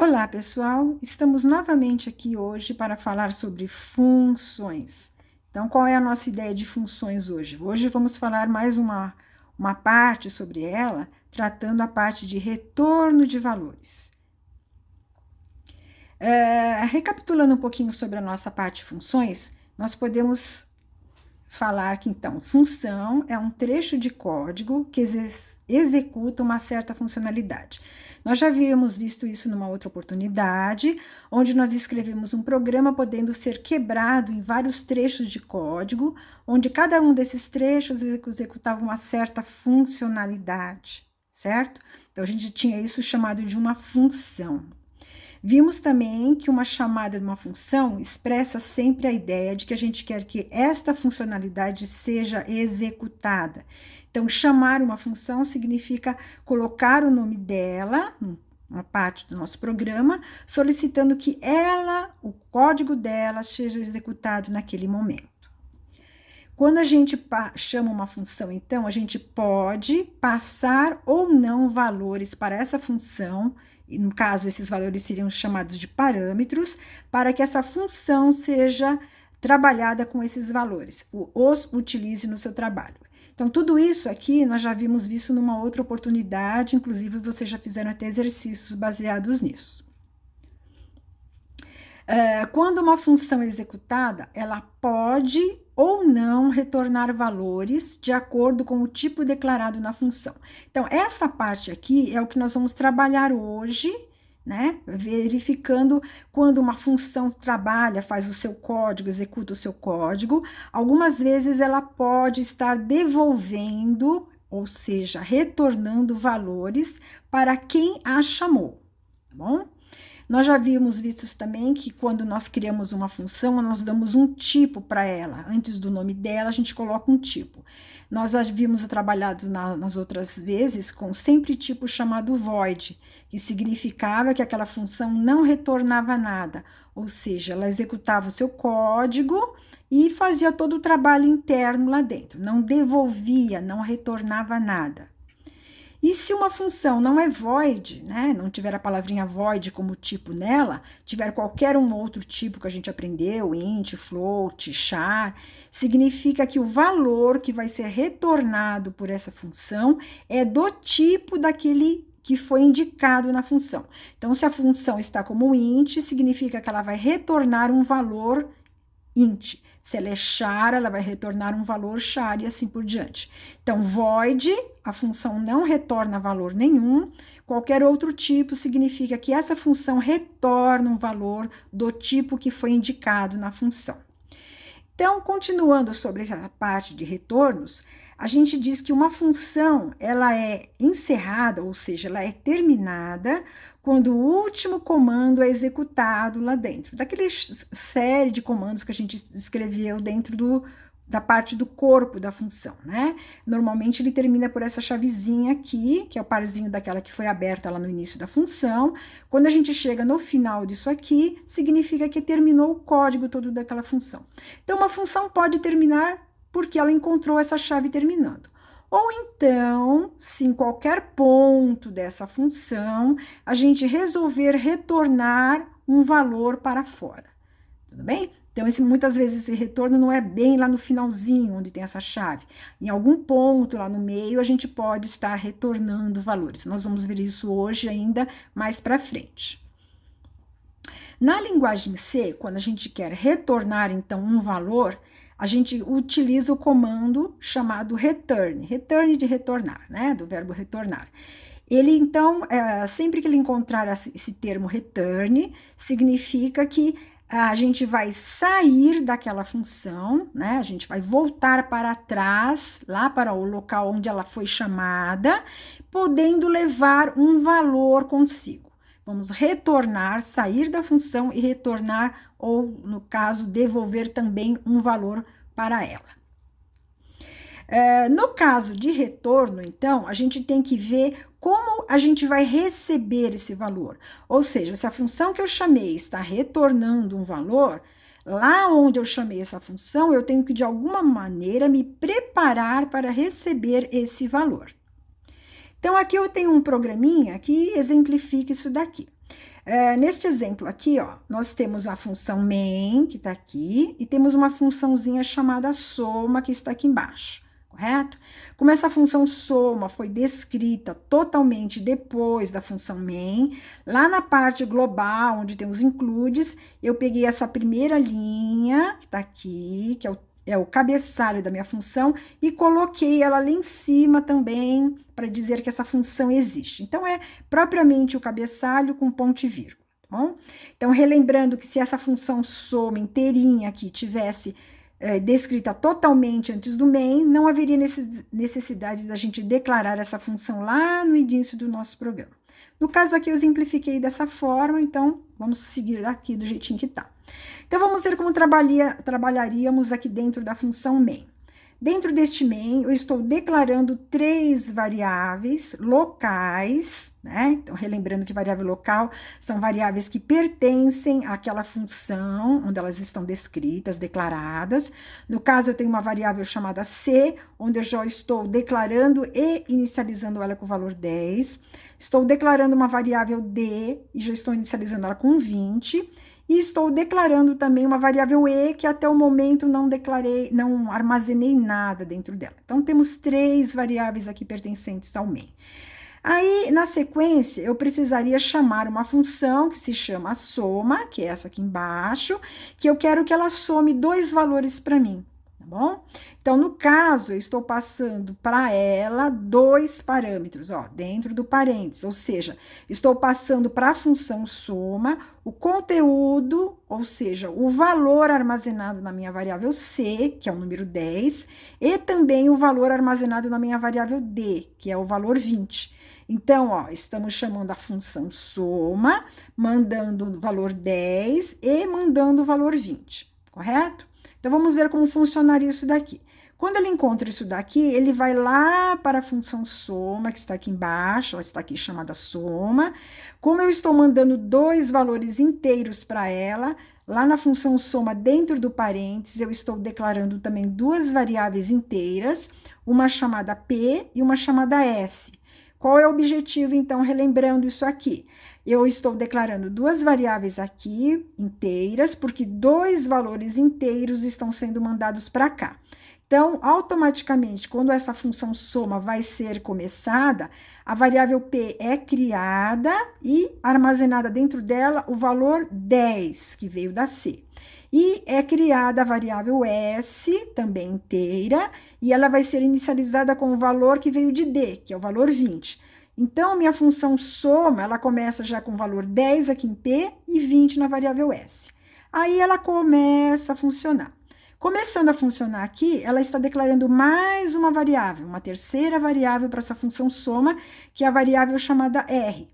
Olá, pessoal! Estamos novamente aqui hoje para falar sobre funções. Então, qual é a nossa ideia de funções hoje? Hoje vamos falar mais uma parte sobre ela, tratando a parte de retorno de valores. Recapitulando um pouquinho sobre a nossa parte de funções, nós podemos falar que, então, função é um trecho de código que executa uma certa funcionalidade. Nós já havíamos visto isso numa outra oportunidade, onde nós escrevemos um programa podendo ser quebrado em vários trechos de código, onde cada um desses trechos executava uma certa funcionalidade, certo? Então, a gente tinha isso chamado de uma função. Vimos também que uma chamada de uma função expressa sempre a ideia de que a gente quer que esta funcionalidade seja executada. Então, chamar uma função significa colocar o nome dela, uma parte do nosso programa, solicitando que o código dela, seja executado naquele momento. Quando a gente chama uma função, então, a gente pode passar ou não valores para essa função, e no caso, esses valores seriam chamados de parâmetros, para que essa função seja trabalhada com esses valores, os utilize no seu trabalho. Então, tudo isso aqui nós já havíamos visto numa outra oportunidade, inclusive vocês já fizeram até exercícios baseados nisso. Quando uma função é executada, ela pode ou não retornar valores de acordo com o tipo declarado na função. Então, essa parte aqui é o que nós vamos trabalhar hoje, né? Verificando quando uma função trabalha, faz o seu código, executa o seu código. Algumas vezes ela pode estar devolvendo, ou seja, retornando valores para quem a chamou, tá bom? Nós já havíamos visto também que quando nós criamos uma função, nós damos um tipo para ela. Antes do nome dela, a gente coloca um tipo. Nós já havíamos trabalhado nas outras vezes com sempre tipo chamado void, que significava que aquela função não retornava nada, ou seja, ela executava o seu código e fazia todo o trabalho interno lá dentro, não devolvia, não retornava nada. E se uma função não é void, né, não tiver a palavrinha void como tipo nela, tiver qualquer um outro tipo que a gente aprendeu, int, float, char, significa que o valor que vai ser retornado por essa função é do tipo daquele que foi indicado na função. Então, se a função está como int, significa que ela vai retornar um valor int. Se ela é char, ela vai retornar um valor char e assim por diante. Então, void, a função não retorna valor nenhum. Qualquer outro tipo significa que essa função retorna um valor do tipo que foi indicado na função. Então, continuando sobre essa parte de retornos, a gente diz que uma função, ela é encerrada, ou seja, ela é terminada quando o último comando é executado lá dentro, daquela série de comandos que a gente escreveu dentro da parte do corpo da função, né? Normalmente ele termina por essa chavezinha aqui, que é o parzinho daquela que foi aberta lá no início da função. Quando a gente chega no final disso aqui, significa que terminou o código todo daquela função. Então, uma função pode terminar porque ela encontrou essa chave terminando. Ou então, se em qualquer ponto dessa função, a gente resolver retornar um valor para fora. Tudo bem? Então, muitas vezes esse retorno não é bem lá no finalzinho, onde tem essa chave. Em algum ponto lá no meio, a gente pode estar retornando valores. Nós vamos ver isso hoje ainda mais para frente. Na linguagem C, quando a gente quer retornar, então, um valor, a gente utiliza o comando chamado return. Return de retornar, né? Do verbo retornar. Ele, então, sempre que ele encontrar esse termo return, significa que a gente vai sair daquela função, né? A gente vai voltar para trás, lá para o local onde ela foi chamada, podendo levar um valor consigo. Vamos retornar, sair da função e retornar, ou, no caso, devolver também um valor para ela. No caso de retorno, então, a gente tem que ver como a gente vai receber esse valor. Ou seja, se a função que eu chamei está retornando um valor, lá onde eu chamei essa função, eu tenho que, de alguma maneira, me preparar para receber esse valor. Então, aqui eu tenho um programinha que exemplifica isso daqui. Neste exemplo aqui, ó, nós temos a função main, que está aqui, e temos uma funçãozinha chamada soma, que está aqui embaixo, correto? Como essa função soma foi descrita totalmente depois da função main, lá na parte global, onde tem os includes, eu peguei essa primeira linha, que está aqui, que é o cabeçalho da minha função, e coloquei ela lá em cima também, para dizer que essa função existe. Então, é propriamente o cabeçalho com ponto e vírgula, tá bom? Então, relembrando que se essa função soma inteirinha aqui tivesse descrita totalmente antes do main, não haveria necessidade da gente declarar essa função lá no início do nosso programa. No caso aqui, eu exemplifiquei dessa forma, então, vamos seguir daqui do jeitinho que tá. Então, vamos ver como trabalharíamos aqui dentro da função main. Dentro deste main, eu estou declarando 3 variáveis locais, né? Então, relembrando que variável local são variáveis que pertencem àquela função onde elas estão descritas, declaradas. No caso, eu tenho uma variável chamada C, onde eu já estou declarando e inicializando ela com o valor 10. Estou declarando uma variável D e já estou inicializando ela com 20. E estou declarando também uma variável E, que até o momento não armazenei nada dentro dela. Então, temos 3 variáveis aqui pertencentes ao main. Aí, na sequência, eu precisaria chamar uma função que se chama soma, que é essa aqui embaixo, que eu quero que ela some 2 valores para mim, tá bom? Então, no caso, eu estou passando para ela 2 parâmetros, ó, dentro do parênteses, ou seja, estou passando para a função soma o conteúdo, ou seja, o valor armazenado na minha variável C, que é o número 10, e também o valor armazenado na minha variável D, que é o valor 20. Então, ó, estamos chamando a função soma, mandando o valor 10 e mandando o valor 20, correto? Então, vamos ver como funcionaria isso daqui. Quando ele encontra isso daqui, ele vai lá para a função soma, que está aqui embaixo, ela está aqui chamada soma. Como eu estou mandando 2 valores inteiros para ela, lá na função soma, dentro do parênteses, eu estou declarando também 2 variáveis inteiras, uma chamada P e uma chamada S. Qual é o objetivo, então, relembrando isso aqui? Eu estou declarando 2 variáveis aqui, inteiras, porque 2 valores inteiros estão sendo mandados para cá. Então, automaticamente, quando essa função soma vai ser começada, a variável P é criada e armazenada dentro dela o valor 10, que veio da C. E é criada a variável S, também inteira, e ela vai ser inicializada com o valor que veio de D, que é o valor 20. Então, minha função soma, ela começa já com o valor 10 aqui em P e 20 na variável S. Aí, ela começa a funcionar. Começando a funcionar aqui, ela está declarando mais uma variável, uma terceira variável para essa função soma, que é a variável chamada R.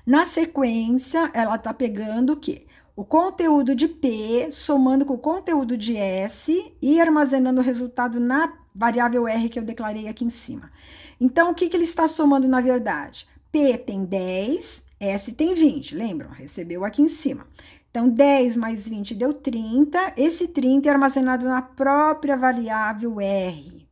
Na sequência, ela está pegando o quê? O conteúdo de P, somando com o conteúdo de S e armazenando o resultado na variável R que eu declarei aqui em cima. Então, o que ele está somando na verdade? P tem 10, S tem 20, lembram? Recebeu aqui em cima. Então, 10 mais 20 deu 30, esse 30 é armazenado na própria variável R.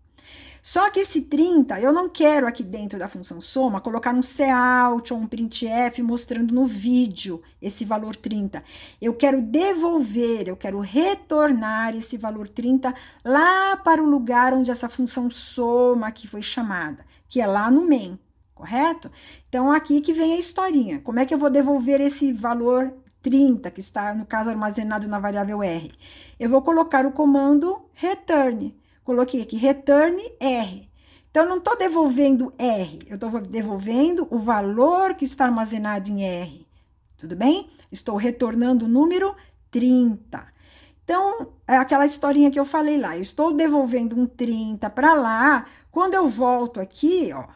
Só que esse 30, eu não quero aqui dentro da função soma colocar um cout ou um printf mostrando no vídeo esse valor 30. Eu quero devolver, eu quero retornar esse valor 30 lá para o lugar onde essa função soma aqui foi chamada, que é lá no main, correto? Então, aqui que vem a historinha. Como é que eu vou devolver esse valor 30, que está, no caso, armazenado na variável R? Eu vou colocar o comando return. Coloquei aqui, return R. Então, eu não estou devolvendo R, eu estou devolvendo o valor que está armazenado em R. Tudo bem? Estou retornando o número 30. Então, é aquela historinha que eu falei lá. Eu estou devolvendo um 30 para lá. Quando eu volto aqui, ó,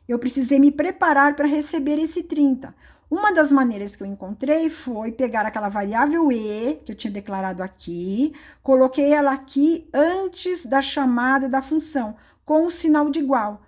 eu precisei me preparar para receber esse 30. Uma das maneiras que eu encontrei foi pegar aquela variável E, que eu tinha declarado aqui, coloquei ela aqui antes da chamada da função, com o sinal de igual.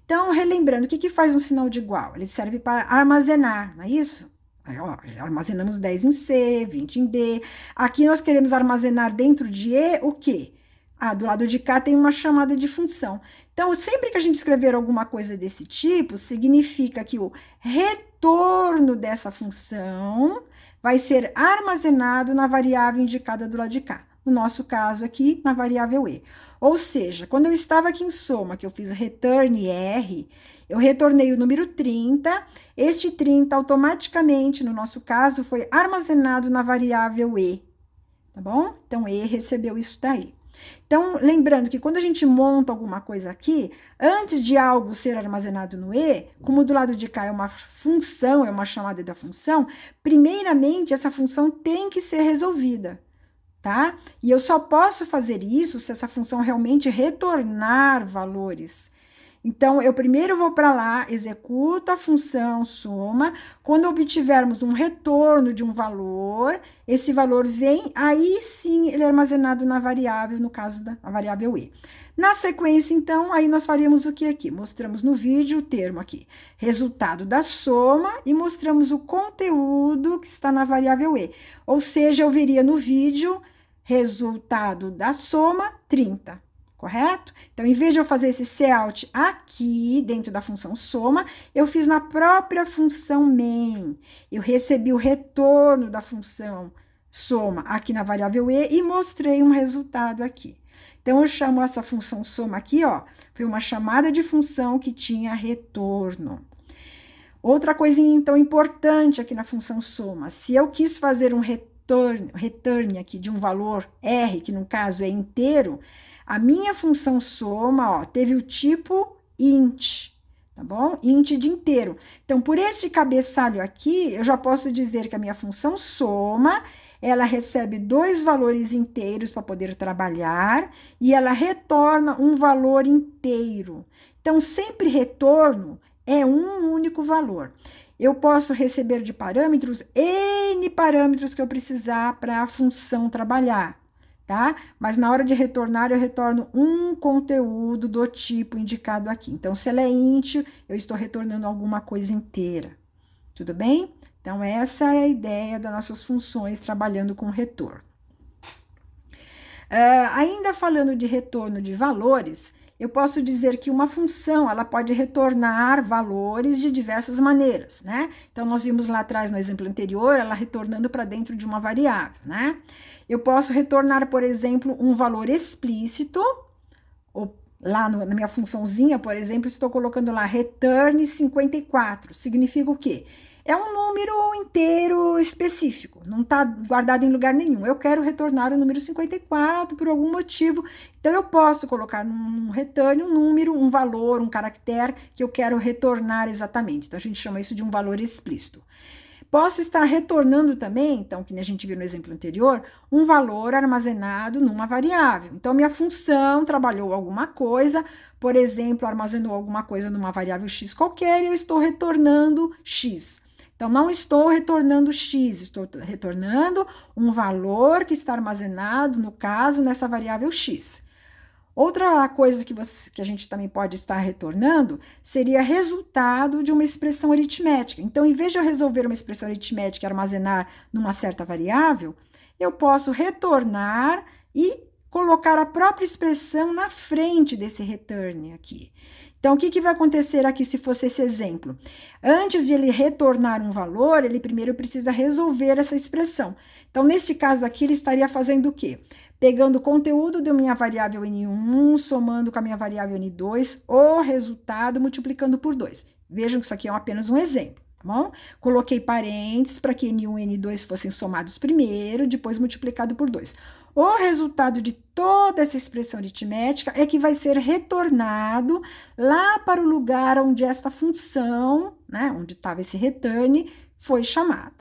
Então, relembrando, o que faz um sinal de igual? Ele serve para armazenar, não é isso? Aí, ó, já armazenamos 10 em C, 20 em D. Aqui nós queremos armazenar dentro de E o quê? Ah, do lado de cá tem uma chamada de função. Então, Então, sempre que a gente escrever alguma coisa desse tipo, significa que o retorno dessa função vai ser armazenado na variável indicada do lado de cá. No nosso caso aqui, na variável e. Ou seja, quando eu estava aqui em soma, que eu fiz return R, eu retornei o número 30, este 30 automaticamente, no nosso caso, foi armazenado na variável e, tá bom? Então, e recebeu isso daí. Então, lembrando que quando a gente monta alguma coisa aqui, antes de algo ser armazenado no e, como do lado de cá é uma função, é uma chamada da função, primeiramente essa função tem que ser resolvida, tá? E eu só posso fazer isso se essa função realmente retornar valores. Então, eu primeiro vou para lá, executo a função soma. Quando obtivermos um retorno de um valor, esse valor vem, aí sim ele é armazenado na variável, no caso da variável e. Na sequência, então, aí nós faríamos o que aqui? Mostramos no vídeo o termo aqui, resultado da soma, e mostramos o conteúdo que está na variável e. Ou seja, eu veria no vídeo, resultado da soma, 30. Correto? Então, em vez de eu fazer esse cout aqui, dentro da função soma, eu fiz na própria função main. Eu recebi o retorno da função soma aqui na variável e mostrei um resultado aqui. Então, eu chamo essa função soma aqui, ó, foi uma chamada de função que tinha retorno. Outra coisinha, então, importante aqui na função soma, se eu quis fazer um return aqui de um valor R, que no caso é inteiro, a minha função soma, ó, teve o tipo int, tá bom? Int de inteiro. Então, por este cabeçalho aqui, eu já posso dizer que a minha função soma, ela recebe 2 valores inteiros para poder trabalhar e ela retorna um valor inteiro. Então, sempre retorno é um único valor. Eu posso receber de parâmetros N parâmetros que eu precisar para a função trabalhar. Tá? Mas na hora de retornar, eu retorno um conteúdo do tipo indicado aqui. Então, se ela é int, eu estou retornando alguma coisa inteira. Tudo bem? Então, essa é a ideia das nossas funções trabalhando com retorno. Ainda falando de retorno de valores, eu posso dizer que uma função, ela pode retornar valores de diversas maneiras, né? Então, nós vimos lá atrás, no exemplo anterior, ela retornando para dentro de uma variável, né? Eu posso retornar, por exemplo, um valor explícito, ou lá na minha funçãozinha, por exemplo, estou colocando lá return 54. Significa o quê? É um número inteiro específico, não está guardado em lugar nenhum. Eu quero retornar o número 54 por algum motivo, então eu posso colocar num return um número, um valor, um caractere que eu quero retornar exatamente. Então, a gente chama isso de um valor explícito. Posso estar retornando também, então, que a gente viu no exemplo anterior, um valor armazenado numa variável. Então, minha função trabalhou alguma coisa, por exemplo, armazenou alguma coisa numa variável x qualquer, e eu estou retornando x. Então, não estou retornando x, estou retornando um valor que está armazenado, no caso, nessa variável x. Outra coisa que a gente também pode estar retornando seria resultado de uma expressão aritmética. Então, em vez de eu resolver uma expressão aritmética e armazenar numa certa variável, eu posso retornar e colocar a própria expressão na frente desse return aqui. Então, o que vai acontecer aqui se fosse esse exemplo? Antes de ele retornar um valor, ele primeiro precisa resolver essa expressão. Então, nesse caso aqui, ele estaria fazendo o quê? Pegando o conteúdo da minha variável N1, somando com a minha variável N2, o resultado multiplicando por 2. Vejam que isso aqui é apenas um exemplo, tá bom? Coloquei parênteses para que N1 e N2 fossem somados primeiro, depois multiplicado por 2. O resultado de toda essa expressão aritmética é que vai ser retornado lá para o lugar onde esta função, né, onde estava esse return, foi chamada.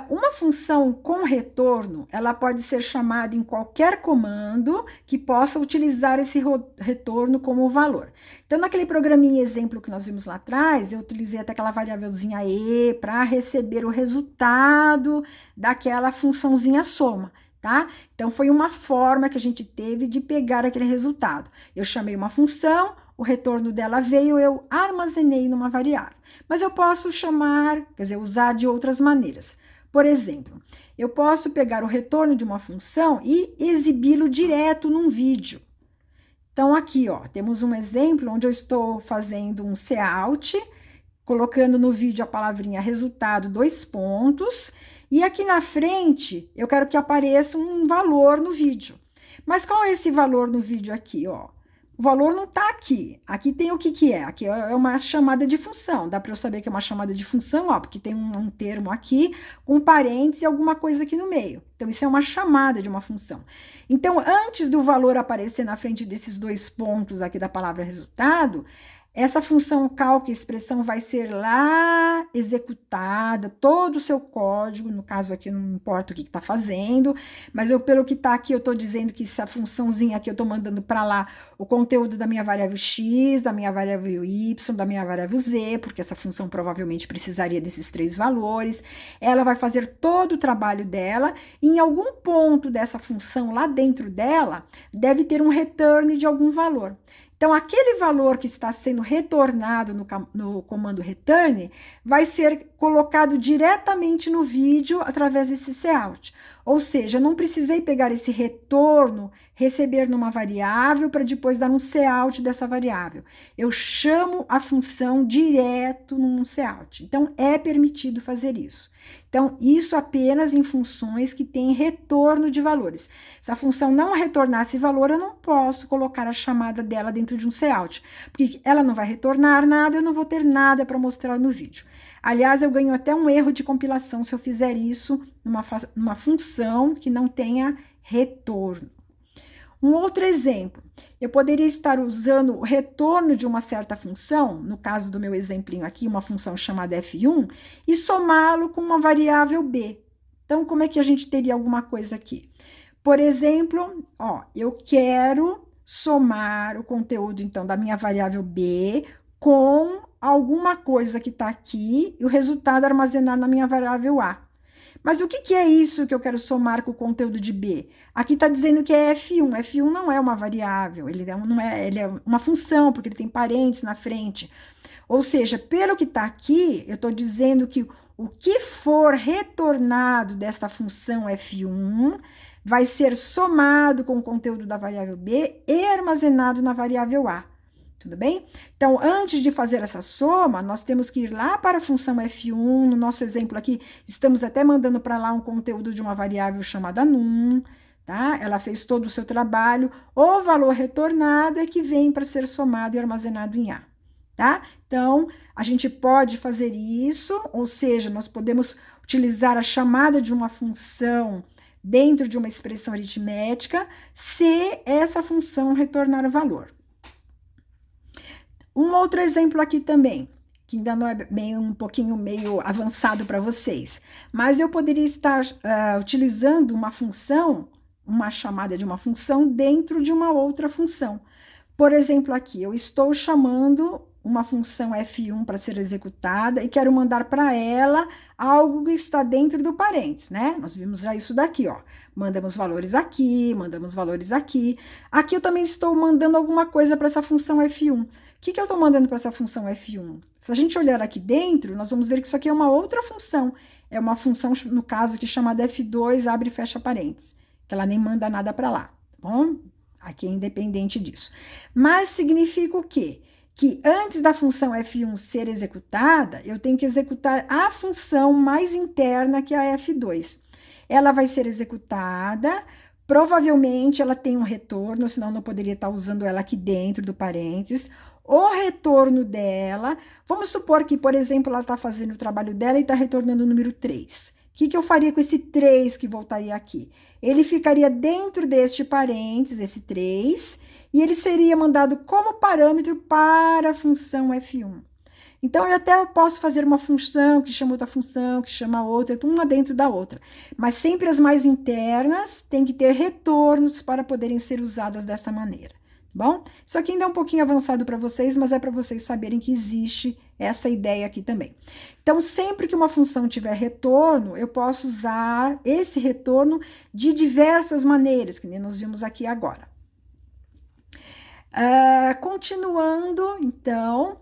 Uma função com retorno, ela pode ser chamada em qualquer comando que possa utilizar esse retorno como valor. Então, naquele programinha exemplo que nós vimos lá atrás, eu utilizei até aquela variávelzinha e para receber o resultado daquela funçãozinha soma, tá? Então, foi uma forma que a gente teve de pegar aquele resultado. Eu chamei uma função, o retorno dela veio, eu armazenei numa variável. Mas eu posso chamar, quer dizer, usar de outras maneiras. Por exemplo, eu posso pegar o retorno de uma função e exibi-lo direto num vídeo. Então, aqui, ó, temos um exemplo onde eu estou fazendo um cout, colocando no vídeo a palavrinha resultado, 2 pontos, e aqui na frente eu quero que apareça um valor no vídeo. Mas qual é esse valor no vídeo aqui, ó? O valor não tá aqui. Aqui tem o que que é? Aqui é uma chamada de função. Dá para eu saber que é uma chamada de função, ó, porque tem um termo aqui com parênteses e alguma coisa aqui no meio. Então, isso é uma chamada de uma função. Então, antes do valor aparecer na frente desses 2 pontos aqui da palavra resultado, essa função calc expressão vai ser lá executada, todo o seu código, no caso aqui não importa o que está fazendo, mas pelo que está aqui eu estou dizendo que essa funçãozinha aqui eu estou mandando para lá o conteúdo da minha variável x, da minha variável y, da minha variável z, porque essa função provavelmente precisaria desses 3 valores. Ela vai fazer todo o trabalho dela, e em algum ponto dessa função lá dentro dela, deve ter um return de algum valor. Então, aquele valor que está sendo retornado no comando return vai ser colocado diretamente no vídeo através desse cout. Ou seja, não precisei pegar esse retorno, receber numa variável para depois dar um cout dessa variável. Eu chamo a função direto num cout. Então, é permitido fazer isso. Então, isso apenas em funções que têm retorno de valores. Se a função não retornasse valor, eu não posso colocar a chamada dela dentro de um cout, porque ela não vai retornar nada, eu não vou ter nada para mostrar no vídeo. Aliás, eu ganho até um erro de compilação se eu fizer isso numa função que não tenha retorno. Um outro exemplo, eu poderia estar usando o retorno de uma certa função, no caso do meu exemplinho aqui, uma função chamada f1, e somá-lo com uma variável b. Então, como é que a gente teria alguma coisa aqui? Por exemplo, ó, eu quero somar o conteúdo, então, da minha variável b com alguma coisa que está aqui e o resultado armazenar na minha variável a. Mas o que é isso que eu quero somar com o conteúdo de B? Aqui está dizendo que é F1. F1 não é uma variável, ele é uma função, porque ele tem parênteses na frente. Ou seja, pelo que está aqui, eu estou dizendo que o que for retornado desta função F1 vai ser somado com o conteúdo da variável B e armazenado na variável A. Tudo bem? Então, antes de fazer essa soma, nós temos que ir lá para a função f1. No nosso exemplo aqui, estamos até mandando para lá um conteúdo de uma variável chamada num, tá? Ela fez todo o seu trabalho. O valor retornado é que vem para ser somado e armazenado em A, tá? Então, a gente pode fazer isso, ou seja, nós podemos utilizar a chamada de uma função dentro de uma expressão aritmética, se essa função retornar o valor. Um outro exemplo aqui também, que ainda não é bem um pouquinho meio avançado para vocês, mas eu poderia estar utilizando uma função, uma chamada de uma função dentro de uma outra função. Por exemplo, aqui, eu estou chamando uma função f1 para ser executada e quero mandar para ela algo que está dentro do parênteses, né? Nós vimos já isso daqui, ó. Mandamos valores aqui, mandamos valores aqui. Aqui eu também estou mandando alguma coisa para essa função f1. O que eu estou mandando para essa função f1? Se a gente olhar aqui dentro, nós vamos ver que isso aqui é uma outra função. É uma função, no caso aqui, chamada f2, abre e fecha parênteses, que ela nem manda nada para lá, tá bom? Aqui é independente disso. Mas significa o quê? Que antes da função f1 ser executada, eu tenho que executar a função mais interna, que é a f2. Ela vai ser executada, provavelmente ela tem um retorno, senão eu não poderia estar usando ela aqui dentro do parênteses. O retorno dela, vamos supor que, por exemplo, ela está fazendo o trabalho dela e está retornando o número 3. O que eu faria com esse 3 que voltaria aqui? Ele ficaria dentro deste parênteses, esse 3, e ele seria mandado como parâmetro para a função f1. Então, eu até posso fazer uma função que chama outra função, que chama outra, uma dentro da outra. Mas sempre as mais internas têm que ter retornos para poderem ser usadas dessa maneira. Bom, isso aqui ainda é um pouquinho avançado para vocês, mas é para vocês saberem que existe essa ideia aqui também. Então, sempre que uma função tiver retorno, eu posso usar esse retorno de diversas maneiras, que nem nós vimos aqui agora. Continuando, então,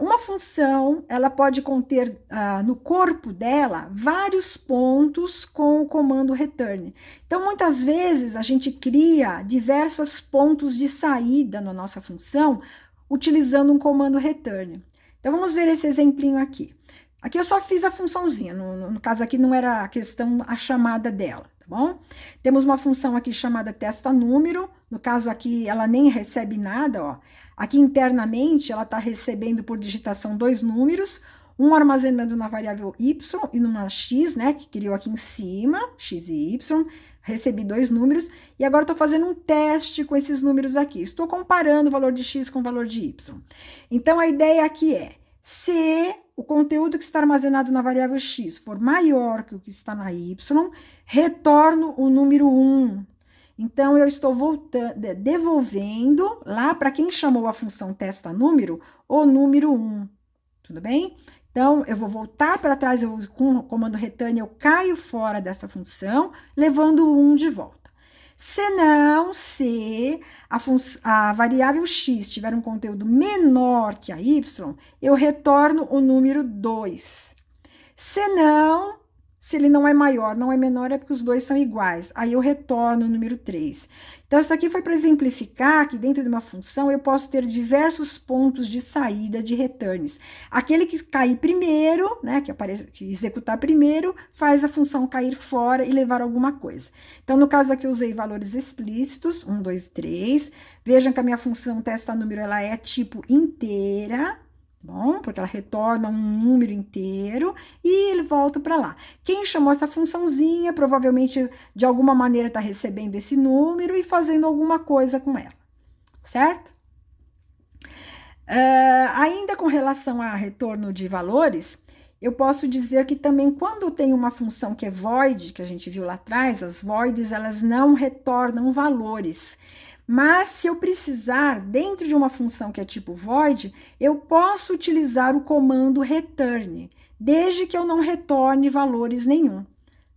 Uma função, ela pode conter no corpo dela vários pontos com o comando return. Então, muitas vezes, a gente cria diversos pontos de saída na nossa função utilizando um comando return. Então, vamos ver esse exemplinho aqui. Aqui eu só fiz a funçãozinha, no caso aqui não era a questão, a chamada dela, tá bom? Temos uma função aqui chamada testa número, no caso aqui ela nem recebe nada, ó. Aqui internamente ela está recebendo por digitação 2 números, um armazenando na variável y e numa x, né, que criou aqui em cima, x e y, recebi 2 números, e agora estou fazendo um teste com esses números aqui, estou comparando o valor de x com o valor de y. Então, a ideia aqui é, se o conteúdo que está armazenado na variável x for maior que o que está na y, retorno o número 1. Então, eu estou devolvendo lá para quem chamou a função testa número, o número 1. Tudo bem? Então, eu vou voltar para trás, com o comando return, eu caio fora dessa função, levando o 1 de volta. Se a variável x tiver um conteúdo menor que a y, eu retorno o número 2. Se ele não é maior, não é menor, é porque os dois são iguais. Aí eu retorno o número 3. Então, isso aqui foi para exemplificar que dentro de uma função eu posso ter diversos pontos de saída de returns. Aquele que cair primeiro, né, que executar primeiro, faz a função cair fora e levar alguma coisa. Então, no caso aqui, eu usei valores explícitos, 1, 2, 3. Vejam que a minha função testa número, ela é tipo inteira, bom, porque ela retorna um número inteiro e ele volta para lá. Quem chamou essa funçãozinha, provavelmente, de alguma maneira, está recebendo esse número e fazendo alguma coisa com ela, certo? Ainda com relação a retorno de valores, eu posso dizer que também quando tem uma função que é void, que a gente viu lá atrás, as voids, elas não retornam valores. Mas, se eu precisar, dentro de uma função que é tipo void, eu posso utilizar o comando return, desde que eu não retorne valores nenhum,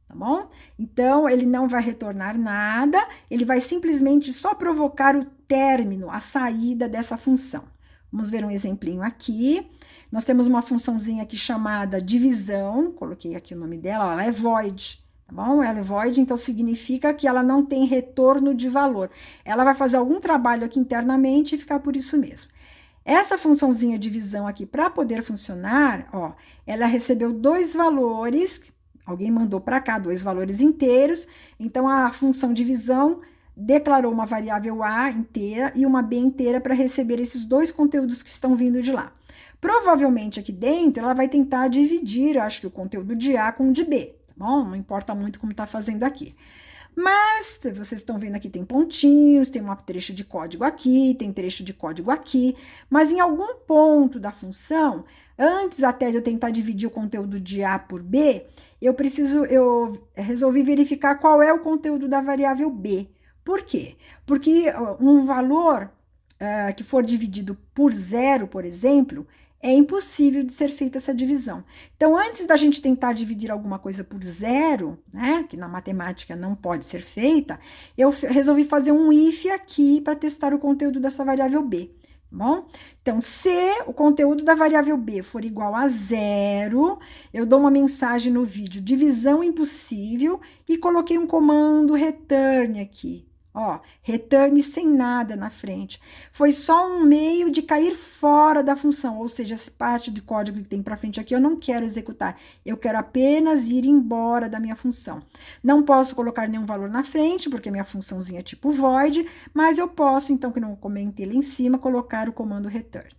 tá bom? Então, ele não vai retornar nada, ele vai simplesmente só provocar o término, a saída dessa função. Vamos ver um exemplinho aqui. Nós temos uma funçãozinha aqui chamada divisão, coloquei aqui o nome dela, ela é void. Bom, ela é void, então significa que ela não tem retorno de valor. Ela vai fazer algum trabalho aqui internamente e ficar por isso mesmo. Essa funçãozinha divisão aqui, para poder funcionar, ó, ela recebeu 2 valores, alguém mandou para cá 2 valores inteiros, então a função divisão declarou uma variável A inteira e uma B inteira para receber esses 2 conteúdos que estão vindo de lá. Provavelmente aqui dentro ela vai tentar dividir, acho que o conteúdo de A com o de B. Bom, não importa muito como está fazendo aqui. Mas, vocês estão vendo aqui, tem pontinhos, tem um trecho de código aqui, tem trecho de código aqui, mas em algum ponto da função, antes até de eu tentar dividir o conteúdo de A por B, eu resolvi verificar qual é o conteúdo da variável B. Por quê? Porque um valor que for dividido por 0, por exemplo, é impossível de ser feita essa divisão. Então, antes da gente tentar dividir alguma coisa por 0, né, que na matemática não pode ser feita, eu resolvi fazer um if aqui para testar o conteúdo dessa variável B, tá bom? Então, se o conteúdo da variável B for igual a 0, eu dou uma mensagem no vídeo, divisão impossível, e coloquei um comando return aqui. Ó, return sem nada na frente. Foi só um meio de cair fora da função, ou seja, essa parte do código que tem para frente aqui eu não quero executar. Eu quero apenas ir embora da minha função. Não posso colocar nenhum valor na frente, porque minha funçãozinha é tipo void, mas eu posso, então, que não comentei lá em cima, colocar o comando return.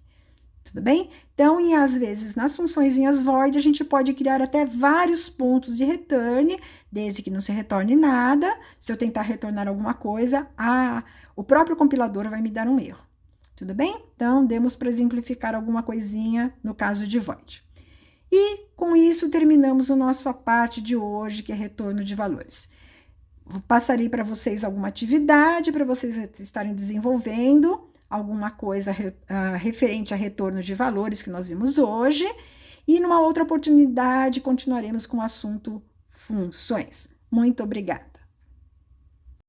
Tudo bem? Então, e às vezes, nas funçõezinhas void, a gente pode criar até vários pontos de return, desde que não se retorne nada. Se eu tentar retornar alguma coisa, o próprio compilador vai me dar um erro. Tudo bem? Então, demos para exemplificar alguma coisinha no caso de void. E, com isso, terminamos a nossa parte de hoje, que é retorno de valores. Passarei para vocês alguma atividade, para vocês estarem desenvolvendo alguma coisa referente a retorno de valores que nós vimos hoje, e numa outra oportunidade continuaremos com o assunto funções. Muito obrigada!